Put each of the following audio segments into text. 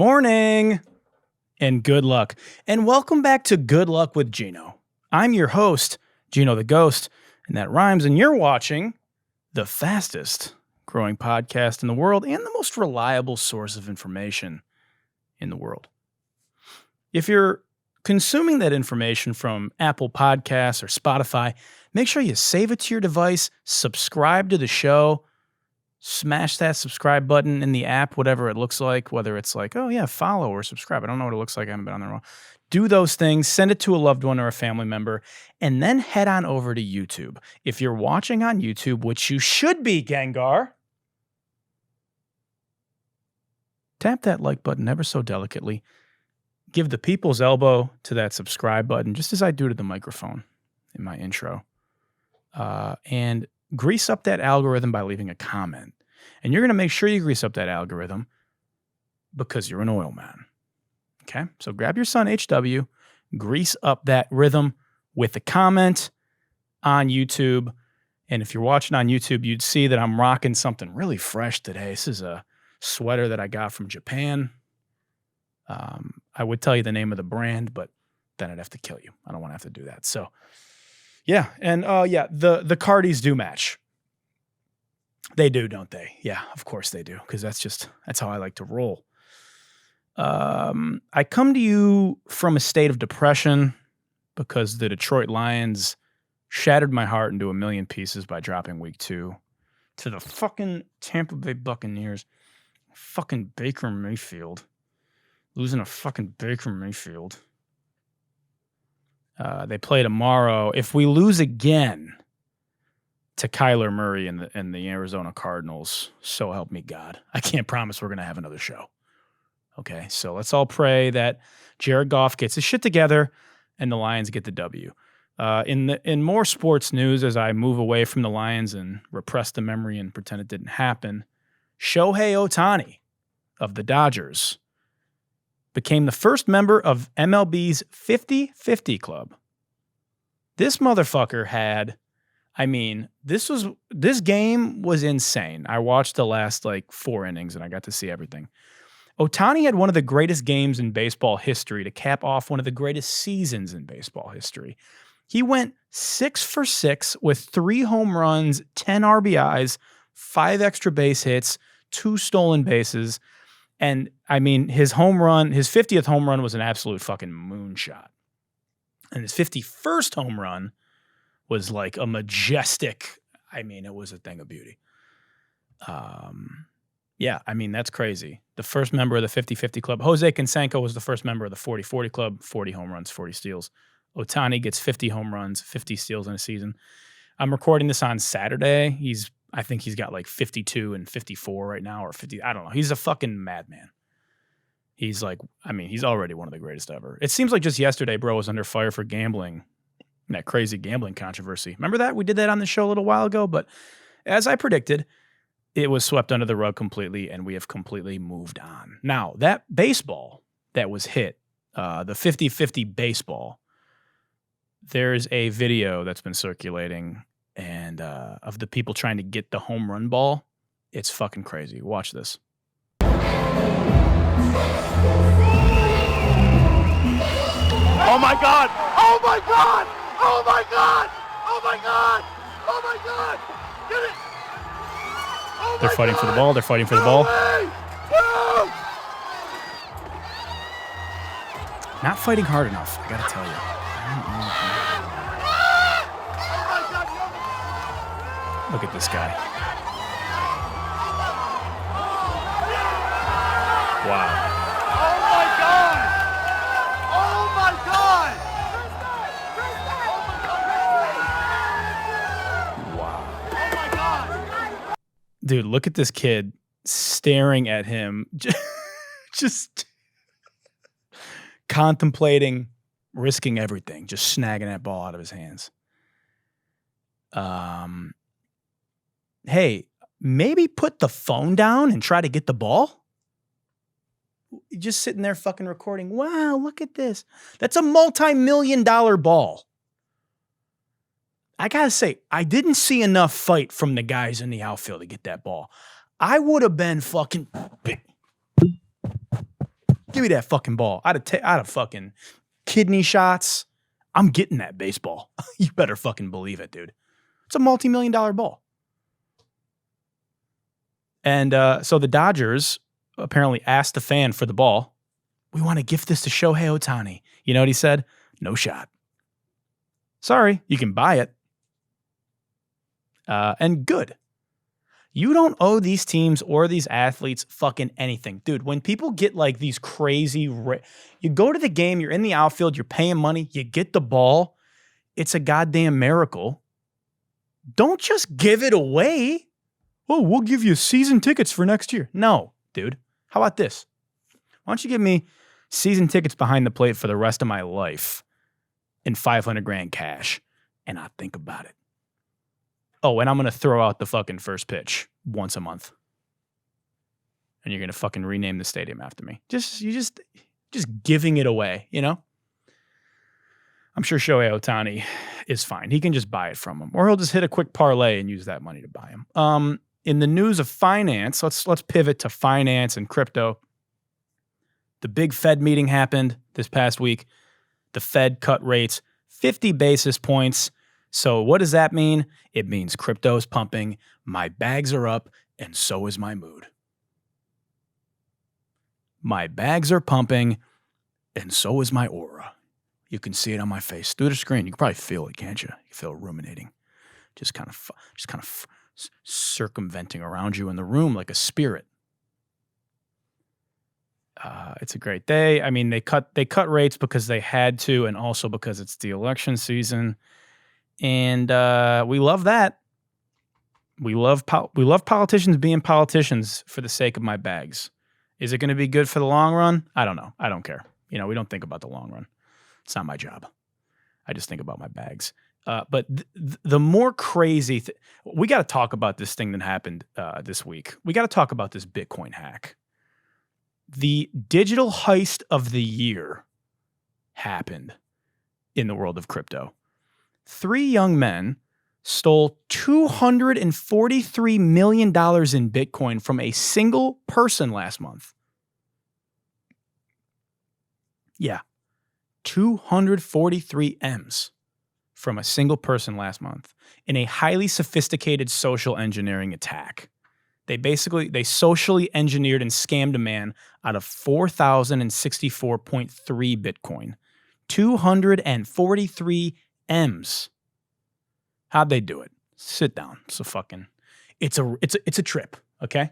morning and good luck. And welcome back to Good Luck with Gino. I'm your host, Gino the Ghost, and that rhymes, and you're watching the fastest growing podcast in the world and the most reliable source of information in the world. If you're consuming that information from Apple Podcasts or Spotify, make sure you save it to your device, subscribe to the show, smash that subscribe button in the app, whatever it looks like, whether it's like, oh yeah, follow or subscribe. I don't know what it looks like. I haven't been on there in a while. Do those things, send it to a loved one or a family member, and then head on over to YouTube. If you're watching on YouTube, which you should be, Gengar, tap that like button ever so delicately. Give the people's elbow to that subscribe button, just as I do to the microphone in my intro. And grease up that algorithm by leaving a comment. And you're going to make sure you grease up that algorithm because you're an oil man. Okay? So grab your son, HW, grease up that rhythm with a comment on YouTube. And if you're watching on YouTube, you'd see that I'm rocking something really fresh today. This is a sweater that I got from Japan. I would tell you the name of the brand, but then I'd have to kill you. I don't want to have to do that. So, yeah. And, the Cardis do match. They do, don't they? Yeah, of course they do. Because that's how I like to roll. I come to you from a state of depression because the Detroit Lions shattered my heart into a million pieces by dropping week 2 to the fucking Tampa Bay Buccaneers. Fucking Baker Mayfield. Losing a fucking Baker Mayfield. They play tomorrow. If we lose again to Kyler Murray and the Arizona Cardinals, so help me God. I can't promise we're going to have another show. Okay, so let's all pray that Jared Goff gets his shit together and the Lions get the W. In more sports news, as I move away from the Lions and repress the memory and pretend it didn't happen, Shohei Ohtani of the Dodgers became the first member of MLB's 50-50 club. This motherfucker had, this game was insane. I watched the last 4 innings and I got to see everything. Ohtani had one of the greatest games in baseball history to cap off one of the greatest seasons in baseball history. He went 6 for 6 with 3 home runs, 10 RBIs, 5 extra base hits, 2 stolen bases. And his 50th home run was an absolute fucking moonshot. And his 51st home run was like a majestic, it was a thing of beauty. That's crazy. The first member of the 50-50 club. Jose Canseco was the first member of the 40-40 club, 40 home runs, 40 steals. Ohtani gets 50 home runs, 50 steals in a season. I'm recording this on Saturday. I think he's got 52 and 54 right now, or 50. I don't know. He's a fucking madman. He's he's already one of the greatest ever. It seems like just yesterday, bro was under fire for gambling, that crazy gambling controversy. Remember that? We did that on the show a little while ago, but as I predicted, it was swept under the rug completely, and we have completely moved on. Now, that baseball that was hit, the 50-50 baseball, there's a video that's been circulating and of the people trying to get the home run ball. It's fucking crazy. Watch this. Oh my God! Oh my God! Oh my God! Oh my God! Oh my God! Get it! Oh They're fighting for the ball. They're fighting for the ball. No! Not fighting hard enough, I gotta tell you. Look at this guy. Wow. Oh my God! Oh my God! Wow. Oh my God! Dude, look at this kid staring at him, just contemplating risking everything, just snagging that ball out of his hands. Hey, maybe put the phone down and try to get the ball. Just sitting there fucking recording. Wow, look at this. That's a multi-million-dollar ball. I gotta say, I didn't see enough fight from the guys in the outfield to get that ball. I would have been fucking... Give me that fucking ball. I'd have fucking kidney shots. I'm getting that baseball. You better fucking believe it, dude. It's a multi-million-dollar ball. And so the Dodgers apparently asked the fan for the ball. We want to gift this to Shohei Ohtani. You know what he said? No shot. Sorry, you can buy it. And good. You don't owe these teams or these athletes fucking anything. Dude, when people get like these crazy... you go to the game, you're in the outfield, you're paying money, you get the ball. It's a goddamn miracle. Don't just give it away. Oh, we'll give you season tickets for next year. No, dude. How about this? Why don't you give me season tickets behind the plate for the rest of my life and $500,000 cash, and I'll think about it. Oh, and I'm going to throw out the fucking first pitch once a month. And you're going to fucking rename the stadium after me. Just giving it away, you know? I'm sure Shohei Ohtani is fine. He can just buy it from him. Or he'll just hit a quick parlay and use that money to buy him. In the news of finance, let's pivot to finance and crypto. The big Fed meeting happened this past week. The Fed cut rates 50 basis points. So what does that mean? It means crypto is pumping, my bags are up, and so is my mood. My bags are pumping, and so is my aura. You can see it on my face through the screen. You can probably feel it, can't you? You can feel it ruminating, just kind of circumventing around you in the room like a spirit. It's a great day. I mean, they cut rates because they had to, and also because it's the election season. And we love that. We love politicians being politicians for the sake of my bags. Is it going to be good for the long run? I don't know. I don't care. You know, we don't think about the long run. It's not my job. I just think about my bags. But the more crazy we got to talk about this thing that happened this week. We got to talk about this Bitcoin hack. The digital heist of the year happened in the world of crypto. 3 young men stole $243 million in Bitcoin from a single person last month. Yeah, 243 M's from a single person last month in a highly sophisticated social engineering attack. They socially engineered and scammed a man out of 4,064.3 Bitcoin. 243 M's. How'd they do it? Sit down. It's a trip, okay?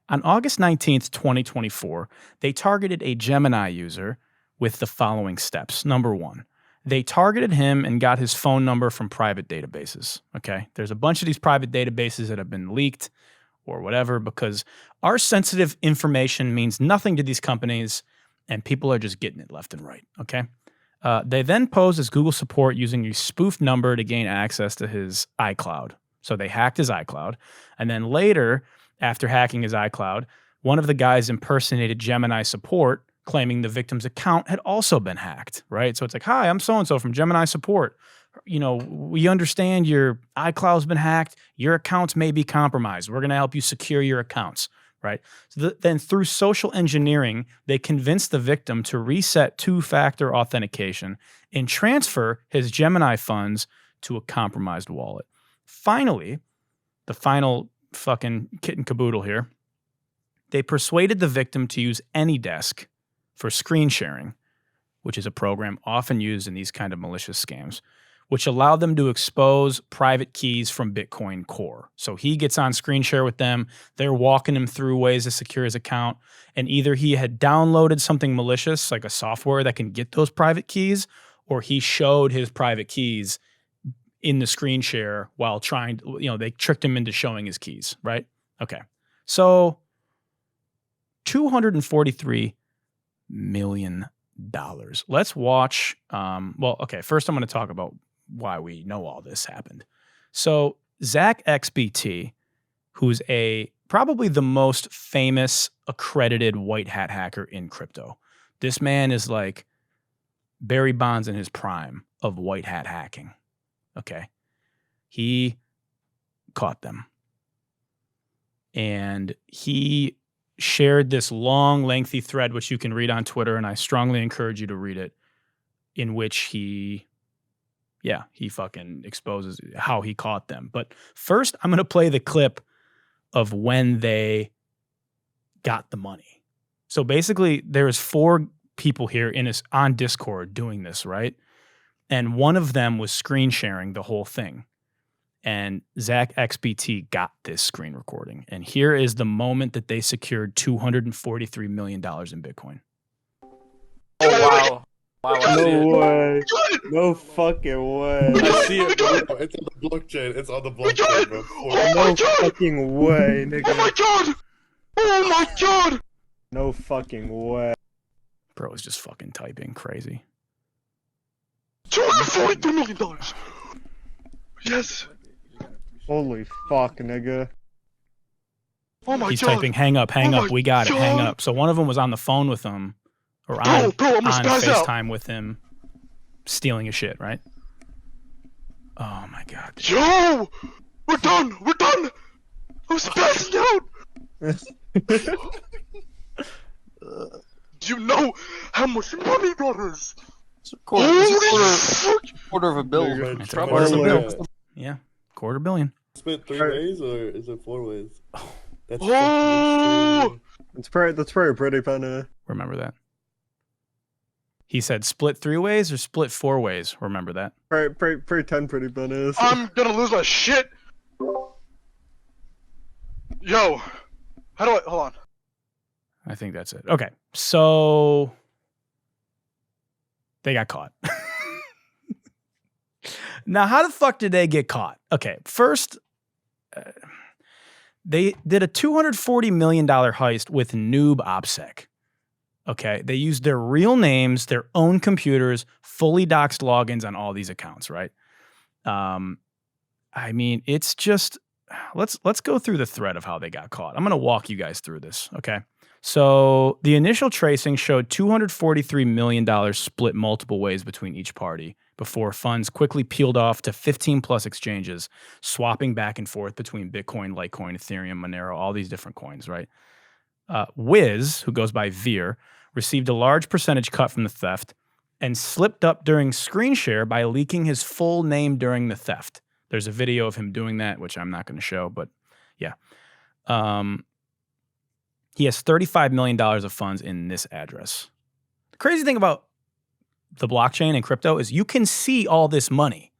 On August 19th, 2024, they targeted a Gemini user with the following steps. Number 1, they targeted him and got his phone number from private databases, okay? There's a bunch of these private databases that have been leaked or whatever because our sensitive information means nothing to these companies and people are just getting it left and right, okay? They then posed as Google support using a spoofed number to gain access to his iCloud. So they hacked his iCloud. And then later, after hacking his iCloud, one of the guys impersonated Gemini support, claiming the victim's account had also been hacked, right? So it's like, hi, I'm so-and-so from Gemini support. You know, we understand your iCloud's been hacked. Your accounts may be compromised. We're going to help you secure your accounts, right? So then through social engineering, they convinced the victim to reset 2-factor authentication and transfer his Gemini funds to a compromised wallet. Finally, the final fucking kit and caboodle here, they persuaded the victim to use AnyDesk for screen sharing, which is a program often used in these kind of malicious scams, which allowed them to expose private keys from Bitcoin Core. So he gets on screen share with them. They're walking him through ways to secure his account. And either he had downloaded something malicious, like a software that can get those private keys, or he showed his private keys in the screen share while trying to, they tricked him into showing his keys, right? Okay. So $243 million. Let's watch. First I'm going to talk about why we know all this happened. So Zach XBT, who's probably the most famous accredited white hat hacker in crypto. This man is like Barry Bonds in his prime of white hat hacking. Okay. He caught them. And he shared this long, lengthy thread, which you can read on Twitter, and I strongly encourage you to read it, in which he fucking exposes how he caught them. But first, I'm going to play the clip of when they got the money. So basically, there's 4 people here on Discord doing this, right? And one of them was screen sharing the whole thing. And Zach XBT got this screen recording. And here is the moment that they secured $243 million in Bitcoin. Oh, wow. Wow, I see No it. way. No fucking way. I see it, bro. It's on the blockchain. It's on the blockchain, bro. No fucking way, nigga. Oh my god! Oh my god! No fucking way. Bro is just fucking typing crazy. $243 million! Yes! Holy fuck, nigga. Oh my He's god! typing, hang up, hang Oh up, my we got it, hang God. up. So one of them was on the phone with him, or Bro, on I'm gonna spaz out. FaceTime with him, stealing his shit, right? Oh my god. Yo! We're done! We're done! I'm spazzing out! Do you know how much money that is? It's a Holy fuck! quarter of a bill. Nigga, It's a Probably quarter of a some bill. bill. Yeah, $250 million. Split 3 ways or is it 4 ways? That's Oh! That's pretty funny. Remember that. He said split 3 ways or split 4 ways. Remember that. Pretty funny. I'm gonna lose my shit! Yo! How do I... Hold on. I think that's it. Okay, so they got caught. Now, how the fuck did they get caught? Okay, first, they did a $240 million heist with Noob OPSEC. Okay, they used their real names, their own computers, fully doxed logins on all these accounts, right? I mean, it's just let's go through the thread of how they got caught. I'm going to walk you guys through this, okay? So the initial tracing showed $243 million split multiple ways between each party before funds quickly peeled off to 15 plus exchanges, swapping back and forth between Bitcoin, Litecoin, Ethereum, Monero, all these different coins, right? Wiz, who goes by Veer, received a large percentage cut from the theft and slipped up during screen share by leaking his full name during the theft. There's a video of him doing that, which I'm not going to show, but yeah. He has $35 million of funds in this address. The crazy thing about the blockchain and crypto is you can see all this money.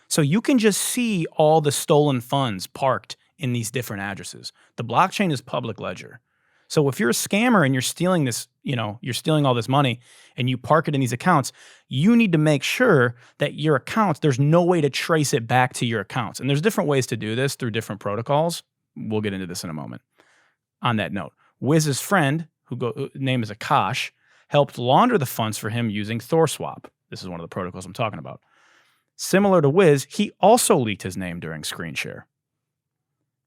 So you can just see all the stolen funds parked in these different addresses. The blockchain is public ledger. So if you're a scammer and you're stealing this, you're stealing all this money and you park it in these accounts, you need to make sure that your accounts, there's no way to trace it back to your accounts. And there's different ways to do this through different protocols. We'll get into this in a moment. On that note, Wiz's friend, whose name is Akash, helped launder the funds for him using ThorSwap. This is one of the protocols I'm talking about. Similar to Wiz, he also leaked his name during screen share.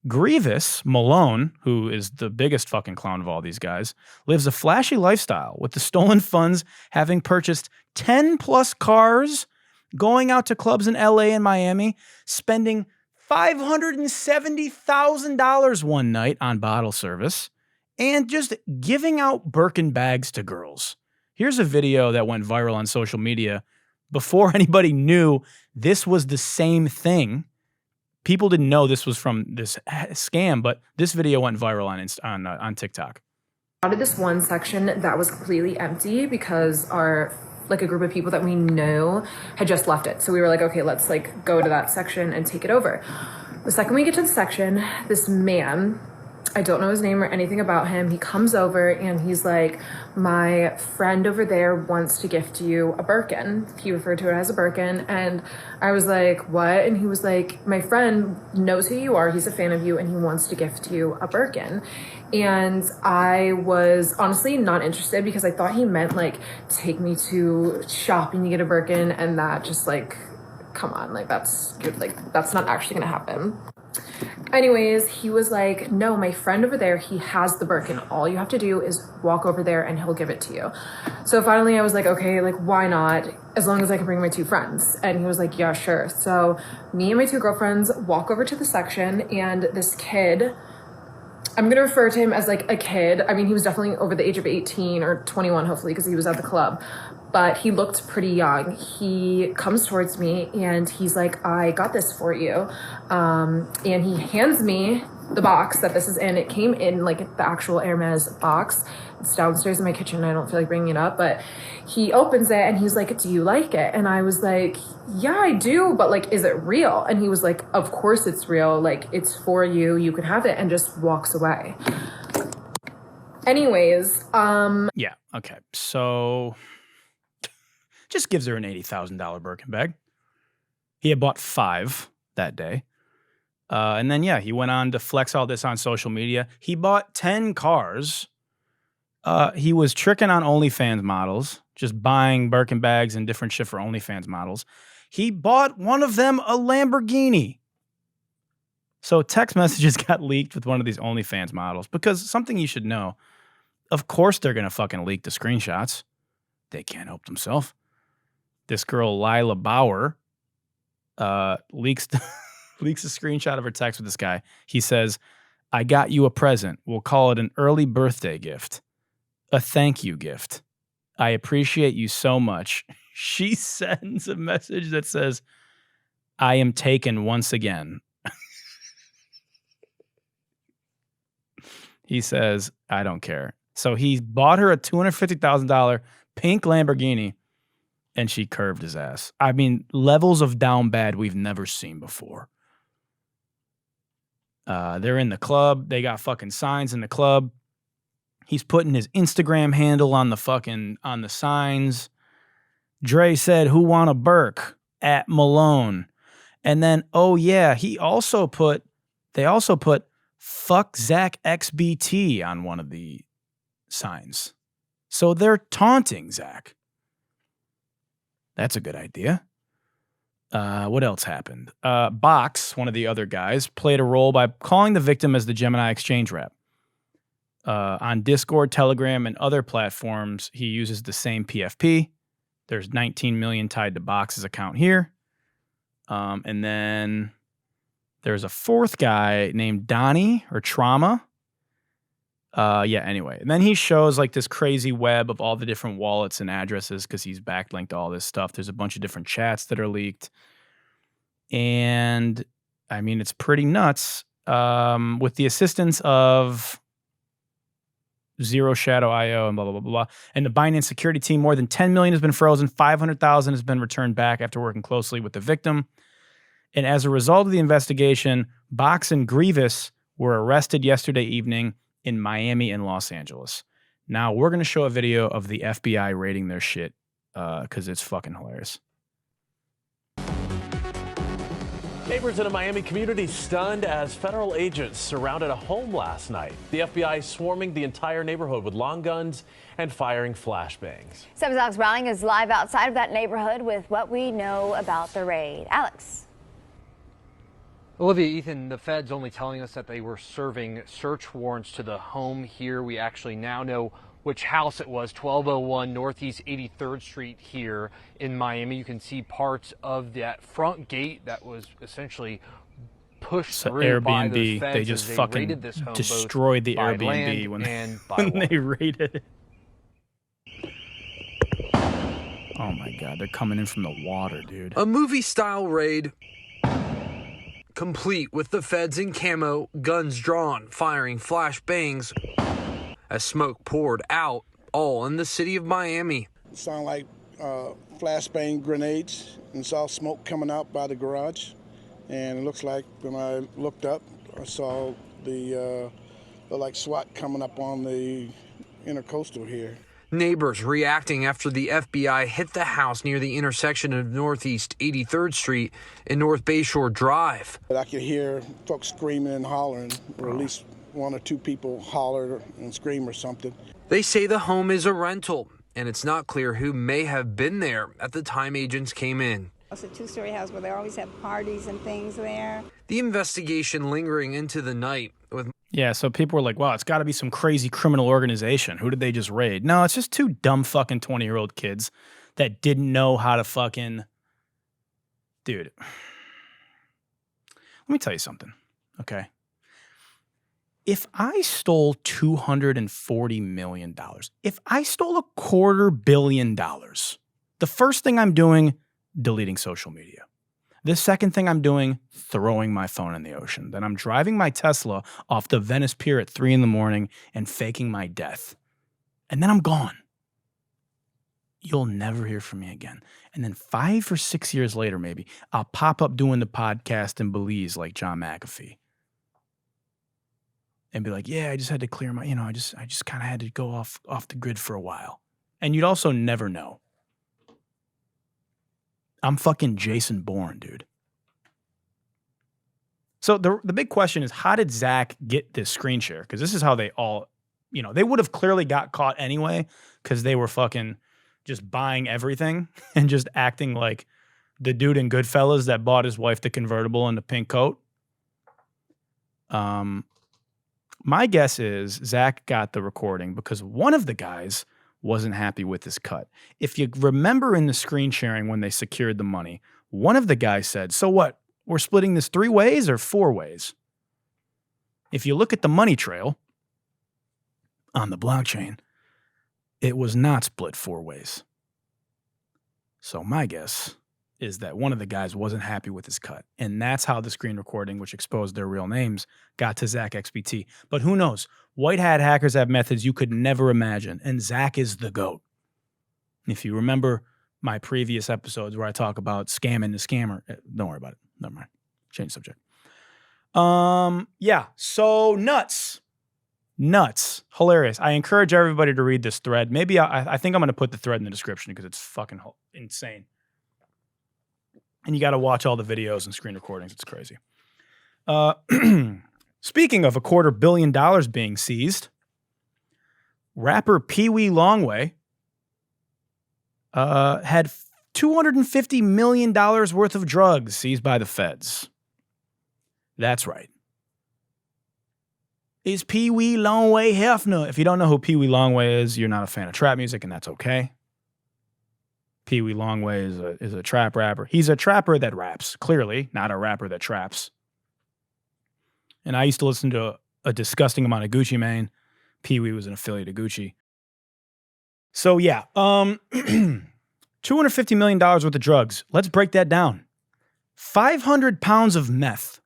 Grievous Malone, who is the biggest fucking clown of all these guys, lives a flashy lifestyle with the stolen funds having purchased 10 plus cars, going out to clubs in LA and Miami, spending $570,000 one night on bottle service, and just giving out Birkin bags to girls. Here's a video that went viral on social media before anybody knew this was the same thing. People didn't know this was from this scam, but this video went viral on TikTok. Out of this one section that was completely empty because a group of people that we knew had just left it. So we were like, okay, let's go to that section and take it over. The second we get to the section, this man, I don't know his name or anything about him. He comes over and he's like, my friend over there wants to gift you a Birkin. He referred to it as a Birkin. And I was like, what? And he was like, my friend knows who you are. He's a fan of you and he wants to gift you a Birkin. And I was honestly not interested because I thought he meant take me to shopping to get a Birkin. And that just come on, that's not actually gonna happen. Anyways, he was like, no, my friend over there, he has the Birkin. All you have to do is walk over there and he'll give it to you. So finally I was like, okay, why not? As long as I can bring my 2 friends. And he was like, yeah, sure. So me and my 2 girlfriends walk over to the section and this kid I'm going to refer to him as like a kid. I mean, he was definitely over the age of 18 or 21, hopefully, because he was at the club. But he looked pretty young. He comes towards me and he's like, I got this for you. And he hands me the box that this is in. It came in like the actual Hermes box. It's downstairs in my kitchen. I don't feel like bringing it up, but he opens it and he's like, do you like it? And I was like, yeah, I do. But like, is it real? And he was like, of course it's real. Like, it's for you. You can have it, and just walks away. Anyways, Yeah. Okay. So just gives her an $80,000 Birkin bag. He had bought 5 that day. And then, yeah, he went on to flex all this on social media. He bought 10 cars. He was tricking on OnlyFans models, just buying Birkin bags and different shit for OnlyFans models. He bought one of them a Lamborghini. So text messages got leaked with one of these OnlyFans models, because something you should know, of course they're going to fucking leak the screenshots. They can't help themselves. This girl, Lila Bauer, leaks leaks a screenshot of her text with this guy. He says, I got you a present. We'll call it an early birthday gift. A thank you gift. I appreciate you so much. She sends a message that says, I am taken once again. He says, I don't care. So he bought her a $250,000 pink Lamborghini, and she curved his ass. I mean, levels of down bad we've never seen before. They're in the club. They got fucking signs in the club. He's putting his Instagram handle on the signs. Dre said, who want a Burke? At Malone. And then, oh yeah, they also put fuck Zach XBT on one of the signs. So they're taunting Zach. That's a good idea. What else happened? Box, one of the other guys, played a role by calling the victim as the Gemini exchange rep. On Discord, Telegram, and other platforms, he uses the same PFP. There's 19 million tied to Box's account here. And then there's a fourth guy named Donnie or Trauma. Anyway. And then he shows like this crazy web of all the different wallets and addresses, because he's backlinked to all this stuff. There's a bunch of different chats that are leaked. And I mean, it's pretty nuts. With the assistance of Zero Shadow IO and blah, blah, blah, blah. And the Binance security team, more than 10 million has been frozen. 500,000 has been returned back after working closely with the victim. And as a result of the investigation, Box and Grievous were arrested yesterday evening in Miami and Los Angeles. Now we're going to show a video of the FBI raiding their shit because it's fucking hilarious. Neighbors in a Miami community stunned as federal agents surrounded a home last night. The FBI swarming the entire neighborhood with long guns and firing flashbangs. 7's Alex Browning is live outside of that neighborhood with what we know about the raid. Alex. Olivia, Ethan, the feds only telling us that they were serving search warrants to the home here. We actually now know which house it was, 1201 Northeast 83rd Street here in Miami. You can see parts of that front gate that was essentially pushed through Airbnb. by those feds. They just as fucking raided this home, destroyed the by Airbnb land when they raided it. Oh my God, they're coming in from the water, dude. A movie-style raid, complete with the feds in camo, guns drawn, firing flashbangs as smoke poured out, all in the city of Miami. It sounded like flashbang grenades, and saw smoke coming out by the garage. And it looks like when I looked up, I saw the like SWAT coming up on the intercoastal here. Neighbors reacting after the FBI hit the house near the intersection of Northeast 83rd Street and North Bayshore Drive. I could hear folks screaming and hollering, or at least one or two people holler and scream or something. They say the home is a rental, and it's not clear who may have been there at the time agents came in. It's a two-story house where they always have parties and things there. The investigation lingering into the night with... Yeah, so people were like, wow, it's got to be some crazy criminal organization. Who did they just raid? No, it's just two dumb fucking 20-year-old kids that didn't know how to fucking... Dude. Let me tell you something, okay? If I stole $240 million, if I stole $250 million, the first thing I'm doing, deleting social media. The second thing I'm doing, throwing my phone in the ocean. Then I'm driving my Tesla off the Venice Pier at 3 a.m. and faking my death. And then I'm gone. You'll never hear from me again. And then 5 or 6 years later, maybe, I'll pop up doing the podcast in Belize like John McAfee. And be like, yeah, I just had to clear my, I just kind of had to go off the grid for a while. And you'd also never know. I'm fucking Jason Bourne, dude. So the big question is, how did Zach get this screen share? Because this is how they all, they would have clearly got caught anyway because they were fucking just buying everything and just acting like the dude in Goodfellas that bought his wife the convertible and the pink coat. My guess is Zach got the recording because one of the guys wasn't happy with his cut. If you remember in the screen sharing when they secured the money, one of the guys said, so what? We're splitting this 3 ways or 4 ways? If you look at the money trail on the blockchain, it was not split 4 ways. So my guess is that one of the guys wasn't happy with his cut. And that's how the screen recording, which exposed their real names, got to Zach XBT. But who knows? White hat hackers have methods you could never imagine. And Zach is the GOAT. If you remember my previous episodes where I talk about scamming the scammer, don't worry about it. Never mind. Change subject. Yeah. So nuts. Hilarious. I encourage everybody to read this thread. Maybe I think I'm going to put the thread in the description because it's fucking insane. And you got to watch all the videos and screen recordings. It's crazy. Speaking of $250 million being seized, rapper Peewee Longway had $250 million worth of drugs seized by the feds. That's right. Is Peewee Longway Hefner? If you don't know who Peewee Longway is, you're not a fan of trap music, and that's okay. Peewee Longway is a trap rapper. He's a trapper that raps, clearly, not a rapper that traps. And I used to listen to a disgusting amount of Gucci Mane. Peewee was an affiliate of Gucci. So yeah, $250 million worth of drugs. Let's break that down. 500 pounds of meth.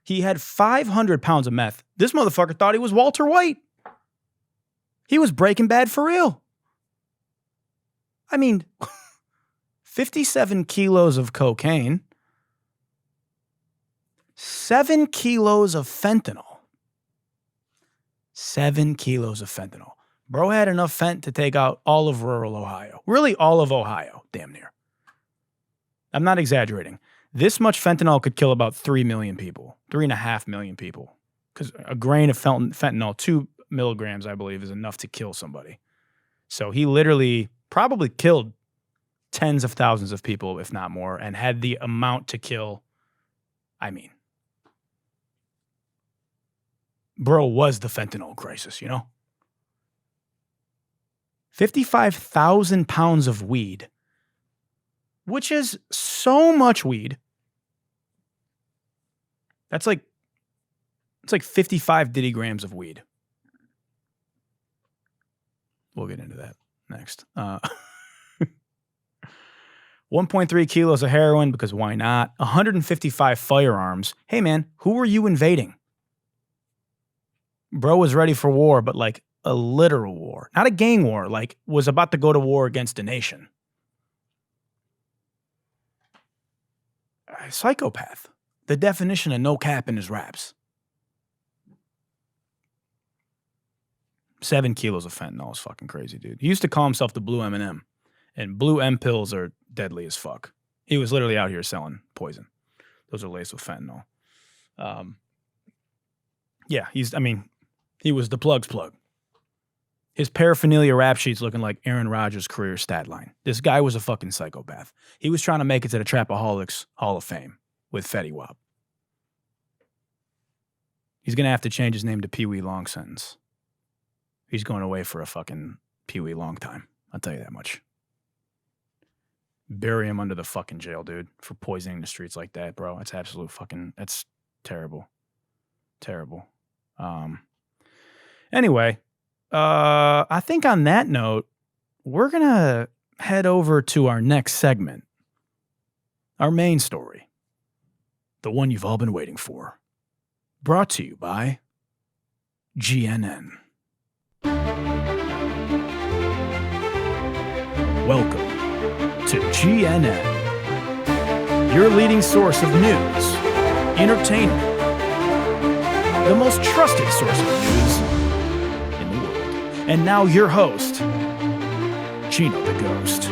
He had 500 pounds of meth. This motherfucker thought he was Walter White. He was Breaking Bad for real. I mean, 57 kilos of cocaine, 7 kilos of fentanyl. 7 kilos of fentanyl. Bro had enough fent to take out all of rural Ohio. Really all of Ohio, damn near. I'm not exaggerating. This much fentanyl could kill about 3 million people, 3.5 million people. Because a grain of fentanyl, 2 milligrams, I believe, is enough to kill somebody. So he literally probably killed tens of thousands of people, if not more, and had the amount to kill. I mean, bro was the fentanyl crisis, 55,000 pounds of weed, which is so much weed. That's like, it's like 55 Diddy grams of weed. We'll get into that next. 1.3 kilos of heroin, because why not? 155 firearms. Hey, man, who were you invading? Bro was ready for war, but like a literal war. Not a gang war, like was about to go to war against a nation. A psychopath. The definition of no cap in his raps. 7 kilos of fentanyl is fucking crazy, dude. He used to call himself the Blue M&M. And Blue M pills are deadly as fuck. He was literally out here selling poison. Those are laced with fentanyl. Yeah, he was the plug's plug. His paraphernalia rap sheet's looking like Aaron Rodgers' career stat line. This guy was a fucking psychopath. He was trying to make it to the Trapaholics Hall of Fame with Fetty Wap. He's going to have to change his name to Pee Wee Long Sentence. He's going away for a fucking Pee Wee Long time. I'll tell you that much. Bury him under the fucking jail, dude, for poisoning the streets like that, bro. It's absolute fucking, that's terrible. Terrible. Anyway, I think on that note, we're going to head over to our next segment. Our main story. The one you've all been waiting for. Brought to you by GNN. Welcome to GNN, your leading source of news, entertainment, the most trusted source of news in the world. And now your host, Gino the Ghost.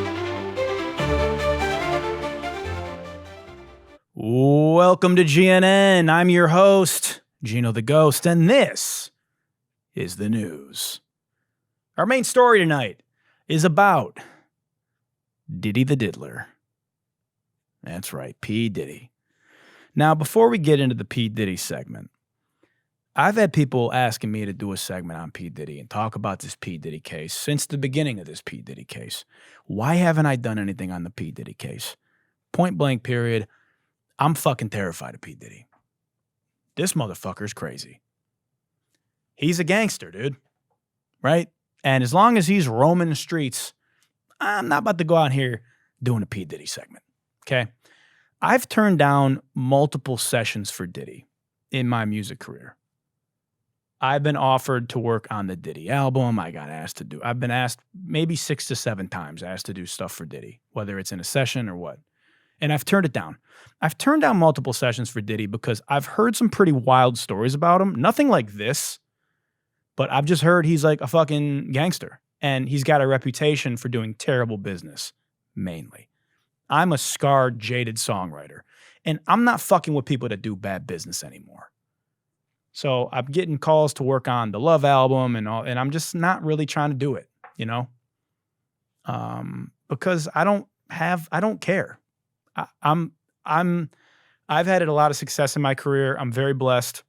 Welcome to GNN. I'm your host, Gino the Ghost, and this is the news. Our main story tonight is about Diddy the Diddler. That's right, P. Diddy. Now, before we get into the P. Diddy segment, I've had people asking me to do a segment on P. Diddy and talk about this P. Diddy case since the beginning of this P. Diddy case. Why haven't I done anything on the P. Diddy case? Point blank period. I'm fucking terrified of P. Diddy. This motherfucker's crazy. He's a gangster, dude. Right? And as long as he's roaming the streets, I'm not about to go out here doing a P. Diddy segment. Okay? I've turned down multiple sessions for Diddy in my music career. I've been offered to work on the Diddy album. I've been asked maybe 6 to 7 times asked to do stuff for Diddy, whether it's in a session or what. And I've turned it down. I've turned down multiple sessions for Diddy because I've heard some pretty wild stories about him. Nothing like this, but I've just heard he's like a fucking gangster. And he's got a reputation for doing terrible business, mainly. I'm a scarred, jaded songwriter. And I'm not fucking with people that do bad business anymore. So I'm getting calls to work on the Love album and all, and I'm just not really trying to do it, you know? Because I don't care. I've had a lot of success in my career. I'm very blessed.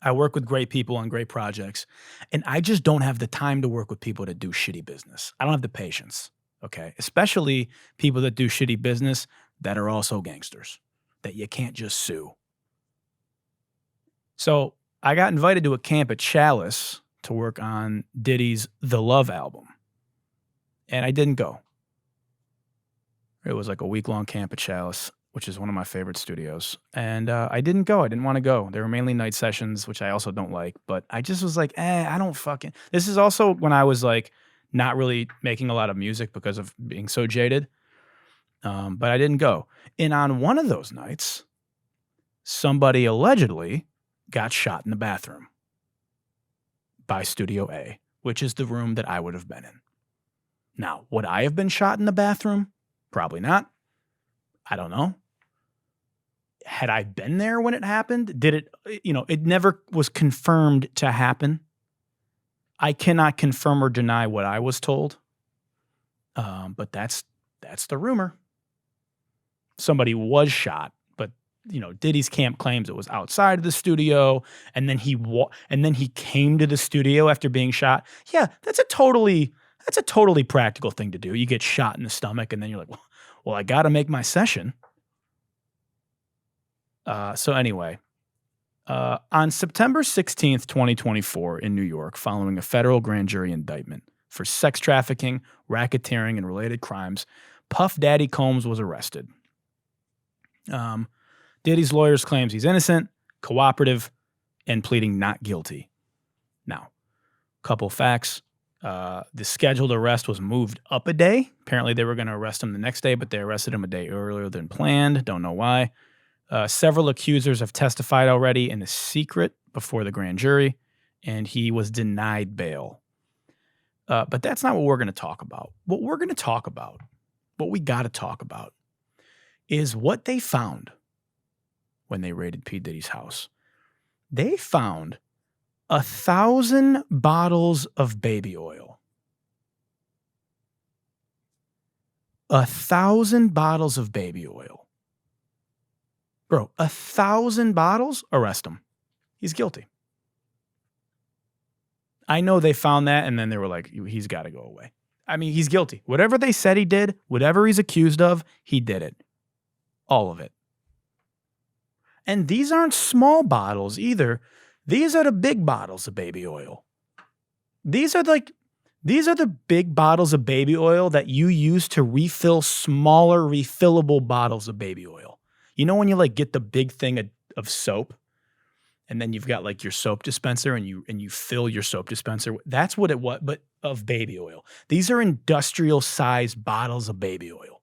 I work with great people on great projects, and I just don't have the time to work with people that do shitty business. I don't have the patience, okay? Especially people that do shitty business that are also gangsters, that you can't just sue. So I got invited to a camp at Chalice to work on Diddy's The Love album, and I didn't go. It was like a week-long camp at Chalice, which is one of my favorite studios. And I didn't go. I didn't want to go. They were mainly night sessions, which I also don't like. But I just was like, I don't fucking... This is also when I was like not really making a lot of music because of being so jaded. But I didn't go. And on one of those nights, somebody allegedly got shot in the bathroom by Studio A, which is the room that I would have been in. Now, would I have been shot in the bathroom? Probably not. I don't know. Had I been there when it happened? Did it, it never was confirmed to happen. I cannot confirm or deny what I was told. But that's the rumor. Somebody was shot, but Diddy's camp claims it was outside of the studio, and then he came to the studio after being shot. Yeah, that's a totally practical thing to do. You get shot in the stomach, and then you're like, well, I got to make my session. So anyway, on September 16th, 2024 in New York, following a federal grand jury indictment for sex trafficking, racketeering, and related crimes, Puff Daddy Combs was arrested. Diddy's lawyers claims he's innocent, cooperative, and pleading not guilty. Now, couple facts. The scheduled arrest was moved up a day. Apparently they were going to arrest him the next day, but they arrested him a day earlier than planned. Don't know why. Several accusers have testified already in the secret before the grand jury, and he was denied bail. But that's not what we're going to talk about. What we're going to talk about, what we got to talk about, is what they found when they raided P. Diddy's house. They found 1,000 bottles of baby oil. 1,000 bottles of baby oil. Bro, 1,000 bottles? Arrest him. He's guilty. I know they found that, and then they were like, he's got to go away. I mean, he's guilty. Whatever they said he did, whatever he's accused of, he did it. All of it. And these aren't small bottles either. These are the big bottles of baby oil. These are the big bottles of baby oil that you use to refill smaller refillable bottles of baby oil. You know when you like get the big thing of soap and then you've got like your soap dispenser and you fill your soap dispenser. That's what it was, but of baby oil. These are industrial sized bottles of baby oil.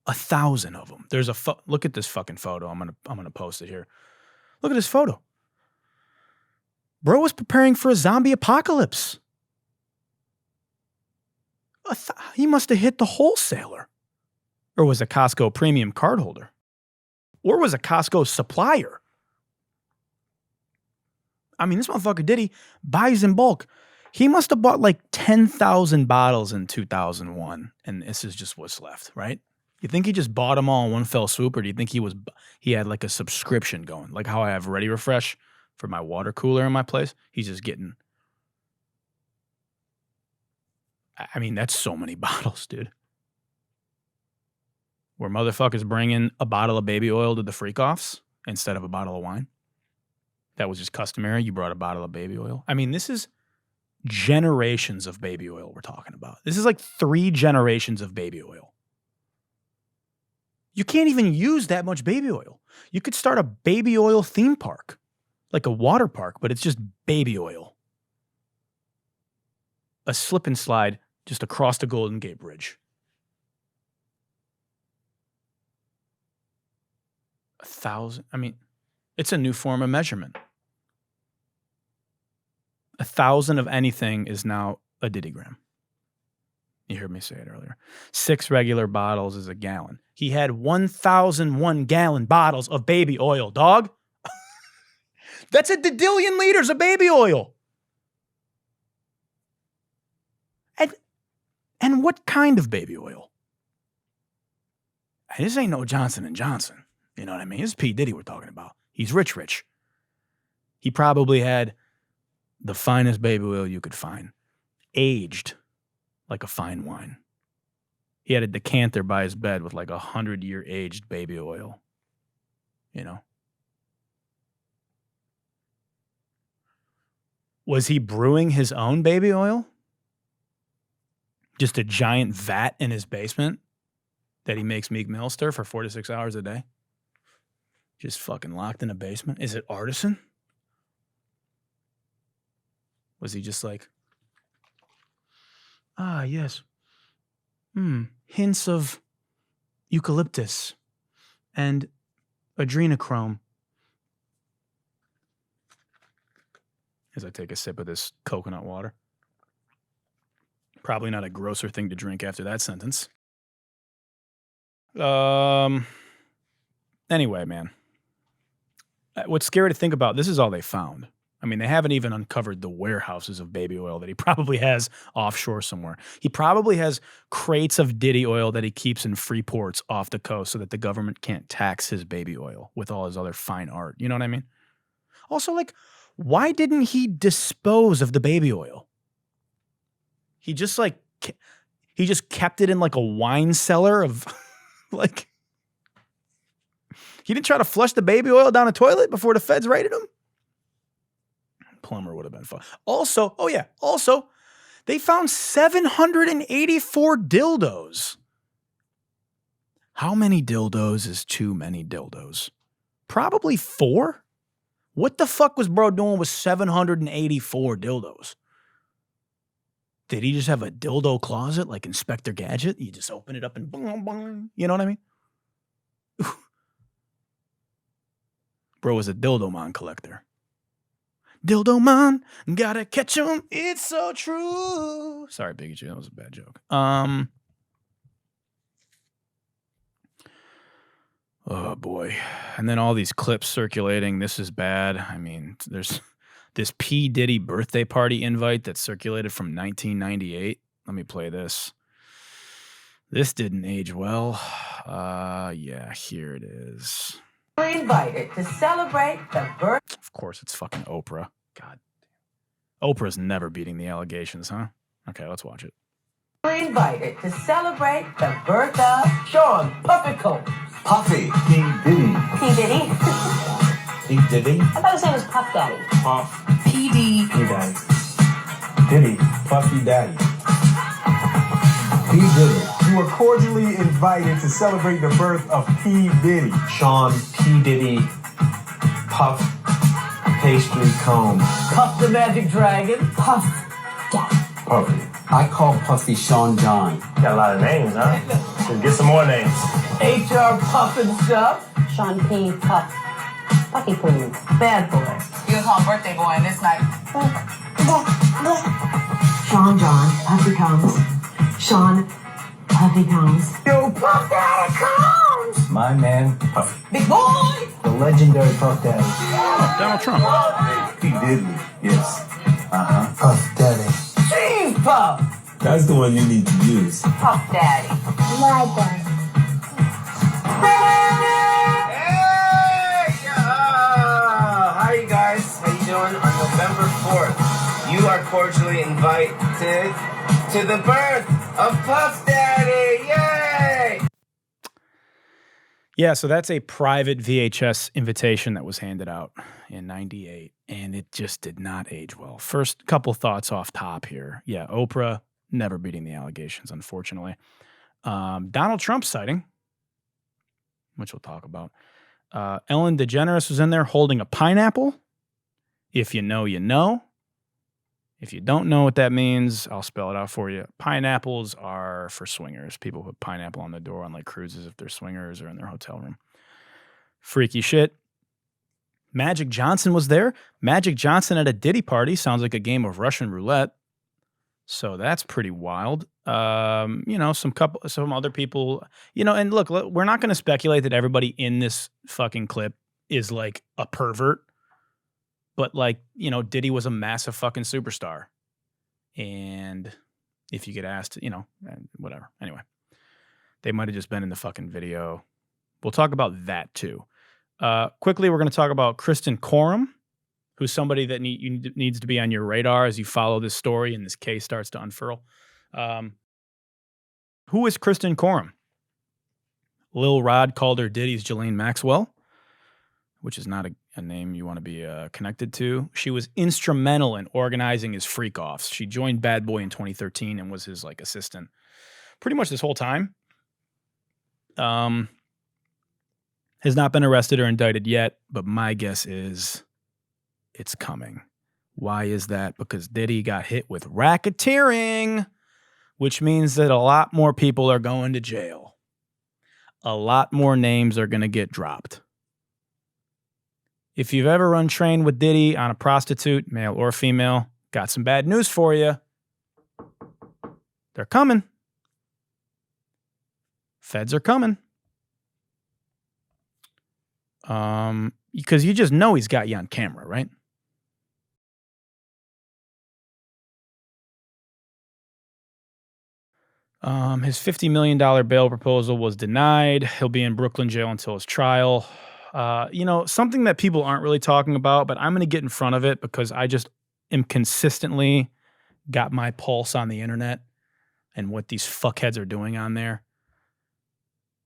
1,000 of them. There's look at this fucking photo. I'm gonna post it here. Look at this photo. Bro was preparing for a zombie apocalypse. He must have hit the wholesaler. Or was a Costco premium card holder. Or was a Costco supplier. I mean, this motherfucker Diddy buys in bulk. He must have bought like 10,000 bottles in 2001. And this is just what's left, right? You think he just bought them all in one fell swoop? Or do you think he had like a subscription going? Like how I have Ready Refresh for my water cooler in my place. He's just getting... I mean, that's so many bottles, dude. Where motherfuckers bring in a bottle of baby oil to the freak-offs instead of a bottle of wine. That was just customary. You brought a bottle of baby oil. I mean, this is generations of baby oil we're talking about. This is like 3 generations of baby oil. You can't even use that much baby oil. You could start a baby oil theme park. Like a water park, but it's just baby oil. A slip and slide just across the Golden Gate Bridge. 1,000. I mean, it's a new form of measurement. 1,000 of anything is now a diddygram. You heard me say it earlier. 6 regular bottles is a gallon. He had 1,001 gallon bottles of baby oil, dog. That's a didillion liters of baby oil. And what kind of baby oil? This ain't no Johnson & Johnson. You know what I mean? This is P. Diddy we're talking about. He's rich. He probably had the finest baby oil you could find. Aged like a fine wine. He had a decanter by his bed with like 100-year aged baby oil. You know? Was he brewing his own baby oil? Just a giant vat in his basement that he makes Meek Mill stir for 4 to 6 hours a day? Just fucking locked in a basement? Is it artisan? Was he just like, yes. Hints of eucalyptus and adrenochrome. As I take a sip of this coconut water. Probably not a grosser thing to drink after that sentence. Anyway, man. What's scary to think about, this is all they found. I mean, they haven't even uncovered the warehouses of baby oil that he probably has offshore somewhere. He probably has crates of Diddy oil that he keeps in free ports off the coast so that the government can't tax his baby oil with all his other fine art. You know what I mean? Also, like, why didn't he dispose of the baby oil? He just kept it in like a wine cellar of like, he didn't try to flush the baby oil down a toilet before the feds raided him? Plumber would have been fun. Also, they found 784 dildos. How many dildos is too many dildos? Probably 4. What the fuck was bro doing with 784 dildos? Did he just have a dildo closet like Inspector Gadget? You just open it up and boom, boom. You know what I mean? Bro was a dildomon collector. Dildomon, gotta catch 'em. It's so true. Sorry, Biggie G, that was a bad joke. Oh boy. And then all these clips circulating. This is bad. I mean, there's this P. Diddy birthday party invite that circulated from 1998. Let me play this. This didn't age well. Yeah, here it is. Invited to celebrate the birth. Of course, it's fucking Oprah. God damn. Oprah's never beating the allegations, huh? Okay, let's watch it. Invited to celebrate the birth of Sean Puffy Combs. Puffy. P. Diddy. P. Diddy. P. Diddy. I thought his name was Puff Daddy. Puff. P. D. P. Daddy. Diddy. Puffy Daddy. P. Diddy. You are cordially invited to celebrate the birth of P. Diddy. Sean P. Diddy. Puff. Pastry Combs. Puff the Magic Dragon. Puff Daddy. Puffy. I call Puffy Sean John. Got a lot of names, huh? Let's get some more names. H.R. Puff and stuff. Sean P. Puff. Puffy Combs. Bad boy. He was on birthday boy this night. Sean John Puffy Combs. Sean Puffy Combs. Yo, Puff Daddy Combs. My man, Puffy. Big boy. The legendary Puff Daddy. Donald Trump. P. Diddy. Yes. Puff Daddy. Jeez, Puff. That's the one you need to use. Puff Daddy. My daddy. Hey! How you guys? How you doing? On November 4th, you are cordially invited to the birth of Puff Daddy. Yay! Yeah, so that's a private VHS invitation that was handed out in 98, and it just did not age well. First couple thoughts off top here. Yeah, Oprah never beating the allegations, unfortunately. Donald Trump sighting, which we'll talk about. Ellen DeGeneres was in there holding a pineapple. If you know, you know. If you don't know what that means, I'll spell it out for you. Pineapples are for swingers. People put pineapple on the door on like cruises if they're swingers or in their hotel room. Freaky shit. Magic Johnson was there. Magic Johnson at a Diddy party sounds like a game of Russian roulette. So that's pretty wild. Some other people, and look, we're not going to speculate that everybody in this fucking clip is like a pervert. But Diddy was a massive fucking superstar. And if you get asked, whatever. Anyway, they might have just been in the fucking video. We'll talk about that too. Quickly, we're going to talk about Kristen Coram, who's somebody that needs to be on your radar as you follow this story and this case starts to unfurl. Who is Kristen Coram? Lil Rod called her Diddy's Ghislaine Maxwell, which is not a name you want to be connected to. She was instrumental in organizing his freak-offs. She joined Bad Boy in 2013 and was his assistant pretty much this whole time. Has not been arrested or indicted yet, but my guess is it's coming. Why is that? Because Diddy got hit with racketeering, which means that a lot more people are going to jail. A lot more names are going to get dropped. If you've ever run train with Diddy on a prostitute, male or female, got some bad news for you. They're coming. Feds are coming. Because you just know he's got you on camera, right? His $50 million bail proposal was denied. He'll be in Brooklyn jail until his trial. Something that people aren't really talking about, but I'm going to get in front of it because I just am consistently got my pulse on the internet and what these fuckheads are doing on there.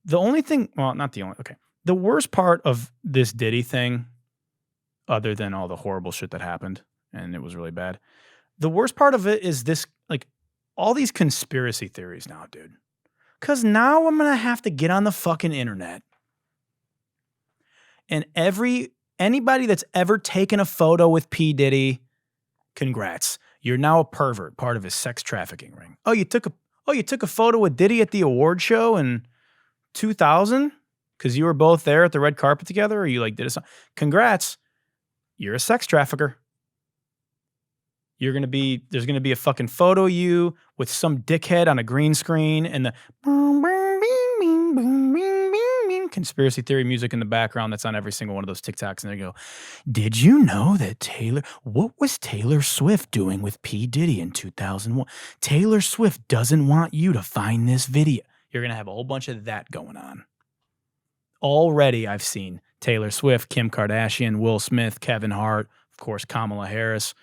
The worst part of this Diddy thing, other than all the horrible shit that happened, and it was really bad, the worst part of it is this, all these conspiracy theories now, dude. Because now I'm going to have to get on the fucking internet. And anybody that's ever taken a photo with P. Diddy, congrats. You're now a pervert, part of his sex trafficking ring. Oh, you took a photo with Diddy at the award show in 2000? Because you were both there at the red carpet together? Or you did a song? Congrats. You're a sex trafficker. There's going to be a fucking photo of you with some dickhead on a green screen and the conspiracy theory music in the background that's on every single one of those TikToks. And they go, did you know that what was Taylor Swift doing with P. Diddy in 2001? Taylor Swift doesn't want you to find this video. You're going to have a whole bunch of that going on. Already I've seen Taylor Swift, Kim Kardashian, Will Smith, Kevin Hart, of course, Kamala Harris,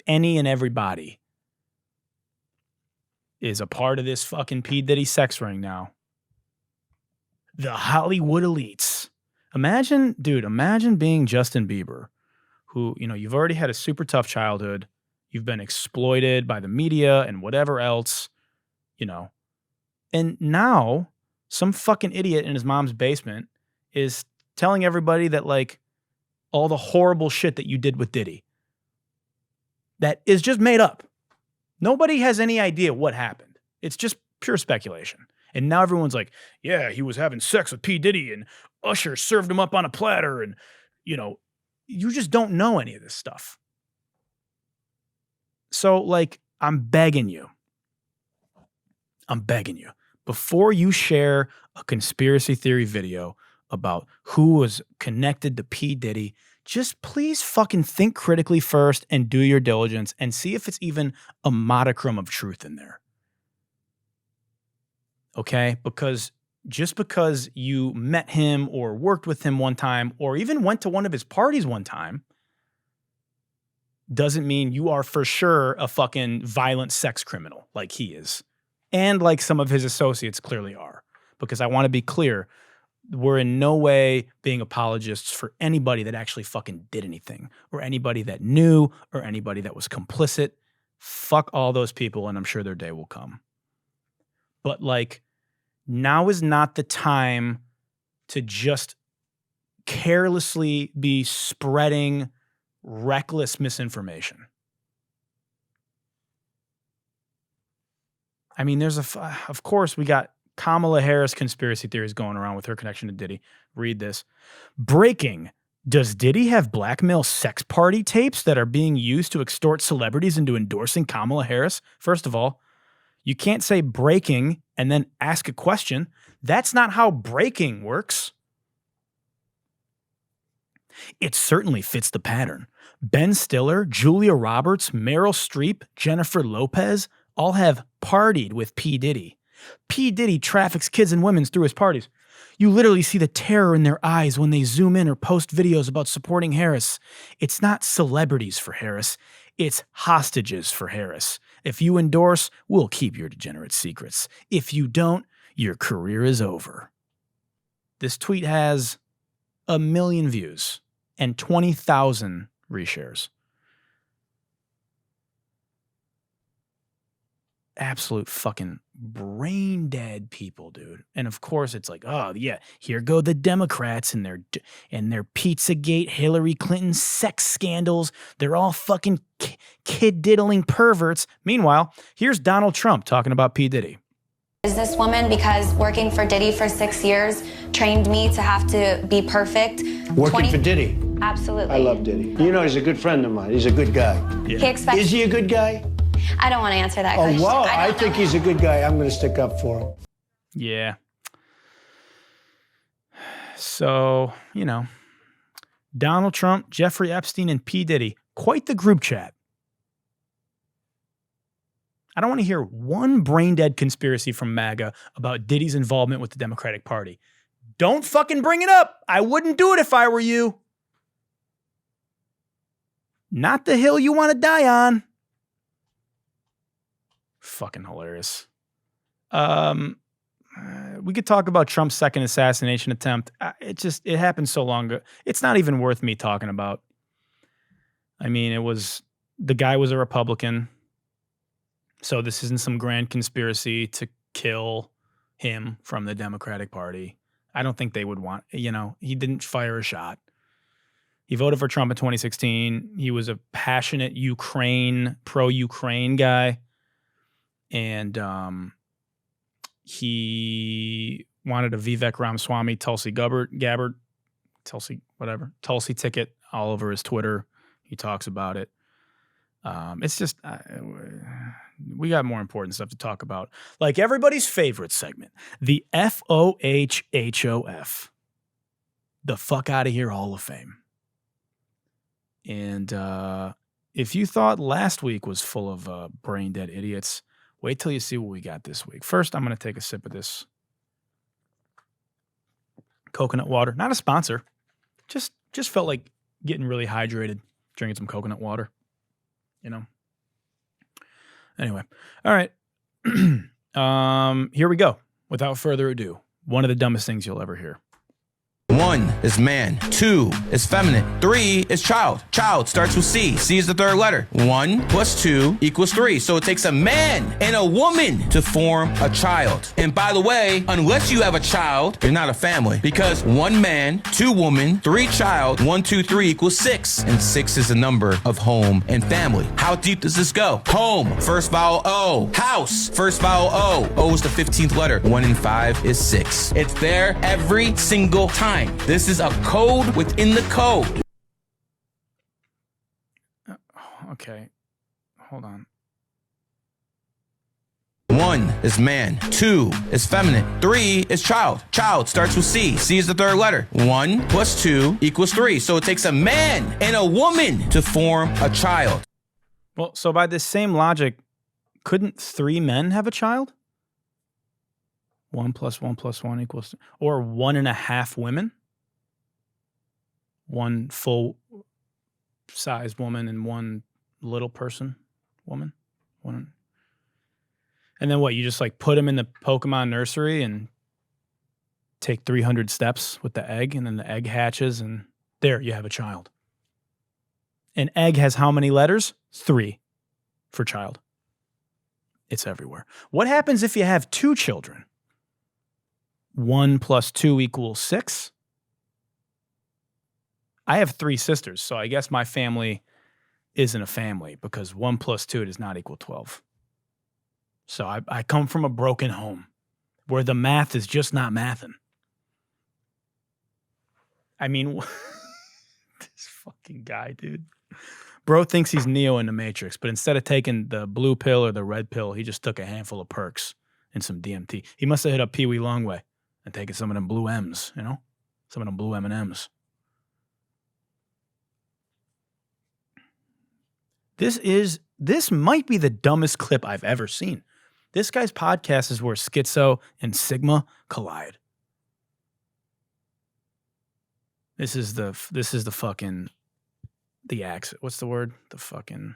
any and everybody is a part of this fucking P. Diddy sex ring now. The Hollywood elites. Imagine being Justin Bieber, who, you've already had a super tough childhood. You've been exploited by the media and whatever else, And now some fucking idiot in his mom's basement is telling everybody that, like, all the horrible shit that you did with Diddy. That is just made up. Nobody has any idea what happened. It's just pure speculation. And now everyone's like, yeah, he was having sex with P. Diddy and Usher served him up on a platter. And, you just don't know any of this stuff. So, like, I'm begging you, before you share a conspiracy theory video about who was connected to P. Diddy, just please fucking think critically first and do your diligence and see if it's even a modicum of truth in there. Okay? Because just because you met him or worked with him one time or even went to one of his parties one time doesn't mean you are for sure a fucking violent sex criminal like he is. And like some of his associates clearly are. Because I want to be clear, we're in no way being apologists for anybody that actually fucking did anything or anybody that knew or anybody that was complicit. Fuck all those people, and I'm sure their day will come. But, like, now is not the time to just carelessly be spreading reckless misinformation. I mean, of course, we got Kamala Harris conspiracy theories going around with her connection to Diddy. Read this. Breaking. Does Diddy have blackmail sex party tapes that are being used to extort celebrities into endorsing Kamala Harris? First of all, you can't say breaking and then ask a question. That's not how breaking works. It certainly fits the pattern. Ben Stiller, Julia Roberts, Meryl Streep, Jennifer Lopez all have partied with P. Diddy. P. Diddy traffics kids and women through his parties. You literally see the terror in their eyes when they zoom in or post videos about supporting Harris. It's not celebrities for Harris. It's hostages for Harris. If you endorse, we'll keep your degenerate secrets. If you don't, your career is over. This tweet has 1 million views and 20,000 reshares. Absolute fucking brain dead people, dude. And of course it's like, oh yeah, here go the Democrats and their Pizzagate, Hillary Clinton sex scandals. They're all fucking kid diddling perverts. Meanwhile, here's Donald Trump talking about P. Diddy. Is this woman, because working for Diddy for 6 years trained me to have to be perfect. Working for Diddy? Absolutely. I love Diddy. You know, he's a good friend of mine. He's a good guy. Yeah. He expects. Is he a good guy? I don't want to answer that question. Oh, wow. I think he's a good guy. I'm going to stick up for him. Yeah. So, Donald Trump, Jeffrey Epstein, and P. Diddy, quite the group chat. I don't want to hear one brain-dead conspiracy from MAGA about Diddy's involvement with the Democratic Party. Don't fucking bring it up. I wouldn't do it if I were you. Not the hill you want to die on. Fucking hilarious. We could talk about Trump's second assassination attempt. It happened so long ago. It's not even worth me talking about. I mean, the guy was a Republican. So this isn't some grand conspiracy to kill him from the Democratic Party. I don't think they would want, he didn't fire a shot. He voted for Trump in 2016. He was a passionate pro-Ukraine guy. And he wanted a Vivek Ramaswamy, Tulsi Gabbard, Tulsi ticket all over his Twitter. He talks about it. It's just, we got more important stuff to talk about. Like everybody's favorite segment, the FOH HOF, the Fuck Out of Here Hall of Fame. And if you thought last week was full of brain dead idiots, wait till you see what we got this week. First, I'm going to take a sip of this coconut water. Not a sponsor. Just felt like getting really hydrated, drinking some coconut water. Anyway. All right. Here we go. Without further ado, one of the dumbest things you'll ever hear. 1 is man. 2 is feminine. 3 is child. Child starts with C. C is the third letter. 1 plus 2 equals 3. So it takes a man and a woman to form a child. And by the way, unless you have a child, you're not a family. Because 1 man, 2 woman, 3 child, 1, 2, 3 equals 6. And 6 is the number of home and family. How deep does this go? Home, first vowel O. House, first vowel O. O is the 15th letter. 1 and 5 is 6. It's there every single time. This is a code within the code. Okay. Hold on. 1 is man. 2 is feminine. 3 is child. Child starts with C. C is the third letter. 1 plus 2 equals 3. So it takes a man and a woman to form a child. Well, so by this same logic, couldn't 3 men have a child? 1 plus 1 plus 1 equals, or 1.5 women? 1 full-sized woman and 1 little person, woman? 1. And then what, you just like put them in the Pokemon nursery and take 300 steps with the egg, and then the egg hatches, and there, you have a child. An egg has how many letters? 3 for child. It's everywhere. What happens if you have 2 children? 1 plus 2 equals 6. I have 3 sisters, so I guess my family isn't a family because 1 plus 2 does not equal 12. So I come from a broken home where the math is just not mathing. I mean, this fucking guy, dude. Bro thinks he's Neo in the Matrix, but instead of taking the blue pill or the red pill, he just took a handful of perks and some DMT. He must have hit up Peewee Longway and taken some of them blue M's, you know? Some of them blue M&M's. This might be the dumbest clip I've ever seen. This guy's podcast is where schizo and sigma collide. This is the fucking, the axis. What's the word? The fucking,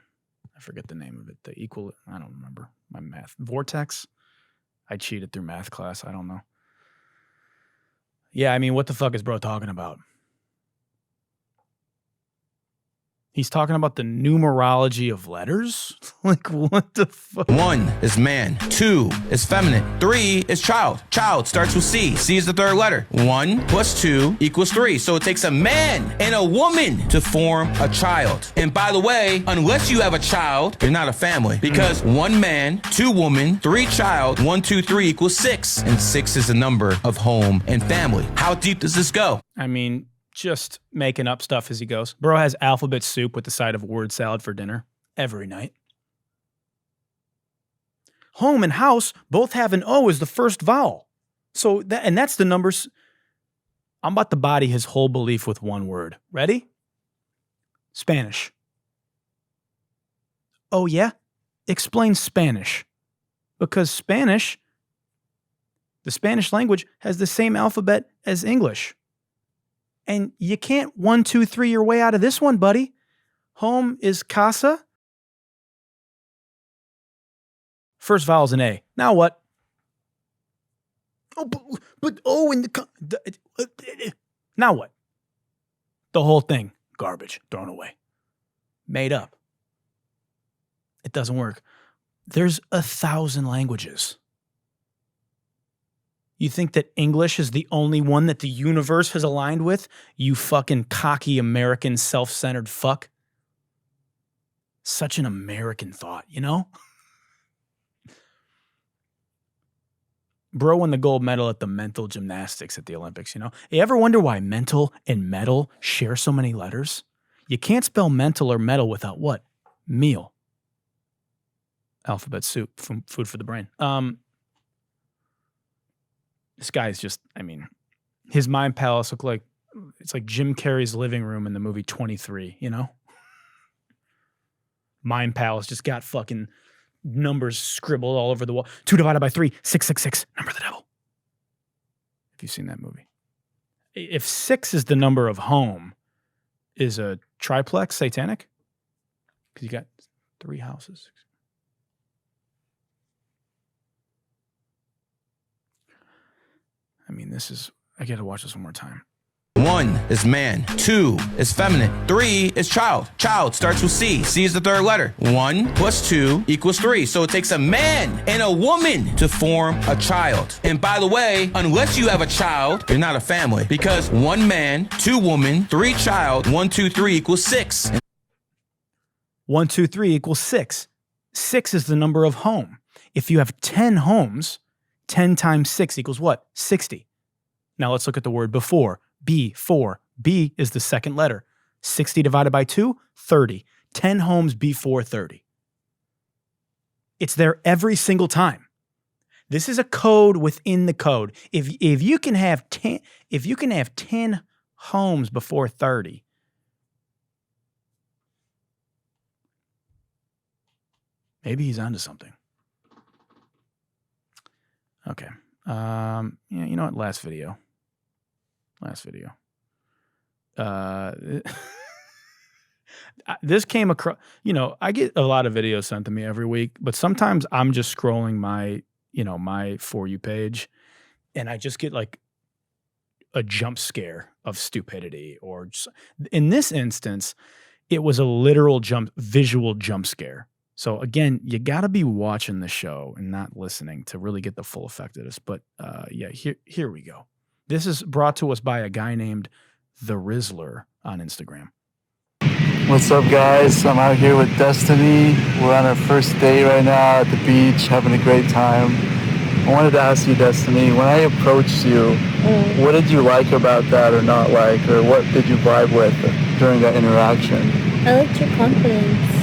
I forget the name of it. The equal, I don't remember my math. Vortex? I cheated through math class. I don't know. Yeah, I mean, what the fuck is bro talking about? He's talking about the numerology of letters? Like, what the fuck? 1 is man. 2 is feminine. 3 is child. Child starts with C. C is the third letter. 1 plus 2 equals 3. So it takes a man and a woman to form a child. And by the way, unless you have a child, you're not a family. Because 1 man, 2 woman, 3 child, 1, 2, 3 equals 6. And 6 is the number of home and family. How deep does this go? I mean, just making up stuff as he goes. Bro has alphabet soup with the side of word salad for dinner every night. Home and house both have an O as the first vowel. So that's the numbers. I'm about to body his whole belief with one word. Ready? Spanish. Oh yeah? Explain Spanish. Because Spanish, the Spanish language, has the same alphabet as English. And you can't 1, 2, 3 your way out of this one, buddy. Home is casa. First vowel's an A. Now what? Oh, but O in the... Now what? The whole thing, garbage, thrown away. Made up. It doesn't work. There's 1,000 languages. You think that English is the only one that the universe has aligned with? You fucking cocky American self-centered fuck. Such an American thought, you know? Bro won the gold medal at the mental gymnastics at the Olympics, you know? You ever wonder why mental and metal share so many letters? You can't spell mental or metal without what? Meal. Alphabet soup, food for the brain. This guy's just, I mean, his mind palace look like, it's like Jim Carrey's living room in the movie 23, you know? Mind palace just got fucking numbers scribbled all over the wall. 2 divided by 3, 666, number of the devil. Have you seen that movie? If 6 is the number of home, is a triplex satanic? Because you got 3 houses. I mean, I got to watch this one more time. 1 is man. 2 is feminine. 3 is child. Child starts with C. C is the third letter. 1 plus 2 equals 3. So it takes a man and a woman to form a child. And by the way, unless you have a child, you're not a family. Because 1 man, 2 woman, 3 child, 1, 2, 3 equals 6. 1, 2, 3 equals 6. 6 is the number of home. If you have 10 homes, 10 times 6 equals what? 60. Now let's look at the word before. B, 4. B is the second letter. 60 divided by 2, 30. 10 homes before 30. It's there every single time. This is a code within the code. If you can have 10 homes before 30, maybe he's onto something. Okay. Yeah, you know what? Last video. This came across, I get a lot of videos sent to me every week, but sometimes I'm just scrolling my For You page and I just get like a jump scare of stupidity, or just, in this instance, it was a literal visual jump scare. So again, you got to be watching the show and not listening to really get the full effect of this. But yeah, here we go. This is brought to us by a guy named the Rizzler on Instagram. What's up, guys? I'm out here with Destiny. We're on our first date right now at the beach, having a great time. I wanted to ask you, Destiny, when I approached you, what did you like about that or not like, or what did you vibe with during that interaction? I liked your confidence.